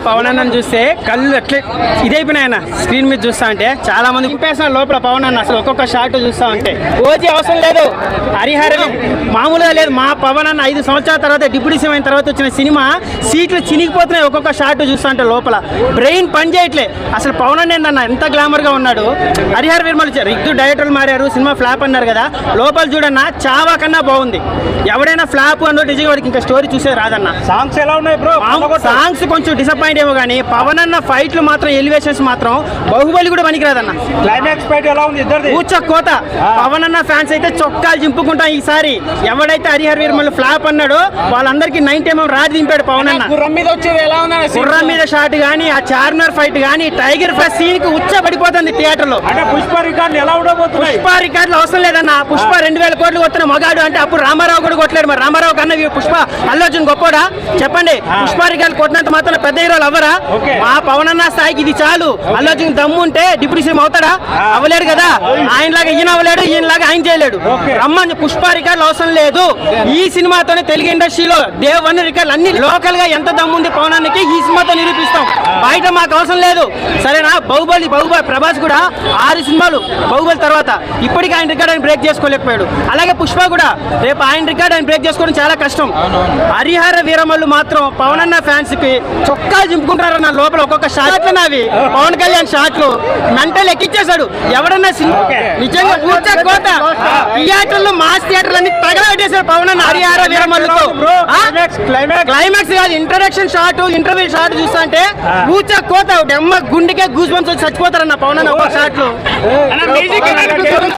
పవన్ అన్న చూస్తే కళ్ళు అట్లే ఇదైపోయినాయన్న స్క్రీన్ మీద చూస్తా అంటే చాలా మంది ఇంపేసిన లోపల పవన్ అన్న అసలు ఒక్కొక్క షాట్ చూస్తా ఉంటే ఓజీ అవసరం లేదు, హరిహర మామూలుగా లేదు. మా పవన్ అన్న 5 సంవత్సరాల తర్వాత డిప్యూటీ సీఎం అయిన తర్వాత వచ్చిన సినిమా సీట్లు చినిగిపోతున్నాయి ఒక్కొక్క షాట్ చూస్తా అంటే లోపల బ్రెయిన్ పని చేయట్లే. అసలు పవన్ అన్న ఏంటన్న ఎంత గ్లామర్ గా ఉన్నాడు. హరిహర వీరమల్ ఇద్దరు డైరెక్టర్లు మారారు, సినిమా ఫ్లాప్ అన్నారు కదా, లోపల చూడన్నా చావా కన్నా బాగుంది. ఎవడైనా ఫ్లాప్ అన్నో నిజంగా వాడికి ఇంకా స్టోరీ చూసే రాదన్న. సాంగ్స్ ఎలా ఉన్నాయి బ్రో? సాంగ్స్ కొంచెం డిసప్పాయింట్ ఏమో కానీ పవన్ అన్న ఫైట్లు మాత్రం ఎలివేషన్స్ మాత్రం బాహుబలి కూడా పనికిరాదన్న. క్లైమాక్స్ ఫైట్ ఎలా ఉంది ఇద్దరిది? కూర్చో కోత. పవన్ అన్న ఫ్యాన్స్ అయితే చొక్కాలు చింపుకుంటాం ఈసారి. ఎవడైతే హరిహర వీరమల్ ఫ్లాప్ అన్నాడో వాళ్ళందరికీ 90mm రాజు దింపాడు పవన్ అన్న. గుర్రం మీద వచ్చేది ఎలా ఉంది? గుర్రం మీద షాట్ గానీ, ఆ చార్మినార్ ఫైట్ గానీ, టైగర్ ఫస్ట్ సీన్ కి ఉచ్చ పడిపోతుంది థియేటర్ లో. అంటే పుష్ప రికార్డులు ఎలా ఉండబోతున్నాయి? పుష్ప రికార్డులు అవసరం లేదన్న. పుష్ప 2000 కోట్లు కొట్టిన మగాడు అంటే అప్పుడు రామారావు కూడా కొట్టలేడు. మరి రామారావు కన్నా పుష్ప అల్లు అర్జున్ గొప్పోడా చెప్పండి? పుష్ప రికార్డు కొట్టినంత మాత్రం పెద్ద హీరోలు అవ్వరా? మా పవన్ అన్న స్థాయికి ఇది చాలు. అల్లు అర్జున్ దమ్ము ఉంటే డిప్యూటీ సీఎం అవుతాడా? అవ్వలేడు కదా. ఆయనలాగా ఈయన అవ్వలేడు, ఈయనలాగా ఆయన చేయలేడు. రమ్మని పుష్ప రికార్డులు అవసరం లేదు. ఈ సినిమాతోనే తెలుగు ఇండస్ట్రీలో దేవ్ రికార్డులు అన్ని లోకల్ గా ఎంత దమ్ము ఉంది పవన్ అన్నకి ఈ సినిమాతో నిరూపిస్తాం. బయట మాకు అవసరం లేదు సరేనా? బాహుబలి ప్రభాస్ కూడా 6 సినిమాలు బాహుబలి తర్వాత ఇప్పటికీ ఆయన రికార్డ్ ఆయన బ్రేక్ చేసుకోలేకపోయాడు. అలాగే పుష్ప కూడా రేపు ఆయన రికార్డ్ ఆయన బ్రేక్ చేసుకోవడం చాలా కష్టం. హరిహర వీరమల్లు మాత్రం పవన్ అన్న ఫ్యాన్స్ కి చొక్కా చింపుకుంటారు నా లోపల ఒక్కొక్క షాట్లు నావి. పవన్ కళ్యాణ్ షాట్లు మెంటల్ ఎక్కిచ్చేశాడు. ఎవడన్నా నిజంగా కూర్చో కోట థియేటర్లు మాస్ థియేటర్లు అన్ని తగలబెట్టేశాడు పవన్ అన్న హరిహర వీరమల్లుతో. క్లైమాక్స్ కాదు, ఇంట్రడక్షన్ షాట్, ఇంటర్వ్యూ షాట్ చూస్తా అంటే కూర్చో కోత గుండెకే గూస్ బంప్స్ వచ్చి చచ్చిపోతారన్న పవన్ అన్న ఒక్కొక్క షాట్లు.